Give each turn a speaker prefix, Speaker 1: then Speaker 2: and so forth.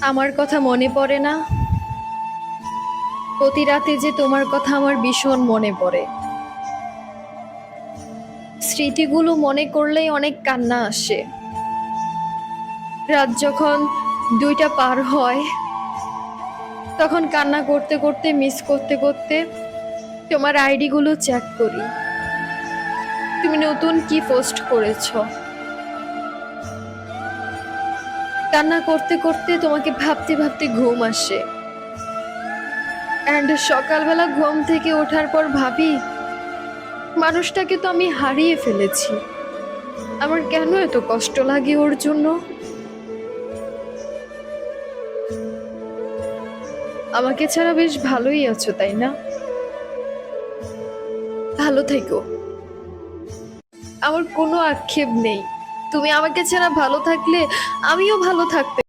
Speaker 1: আমার কথা মনে পড়ে না? প্রতি রাতে যে তোমার কথা আমার ভীষণ মনে পড়ে। স্মৃতিগুলো মনে করলেই অনেক কান্না আসে। রাত যখন 2টা পার হয়, তখন কান্না করতে করতে, মিস করতে করতে তোমার আইডি গুলো চেক করি। তুমি নতুন কি পোস্ট করেছো। কান্না করতে করতে তোমাকে ভাবতে ভাবতে ঘুম আসে। অ্যান্ড সকালবেলা ঘুম থেকে ওঠার পর ভাবি, মানুষটাকে তো আমি হারিয়ে ফেলেছি। আমার কেন এত কষ্ট লাগে ওর জন্য। আমাকে ছাড়া বেশ ভালোই আছো, তাই না? ভালো থেকো। আমার কোনো আক্ষেপ নেই। তুমি আমাকে ছাড়া ভালো থাকলে আমিও ভালো থাকতে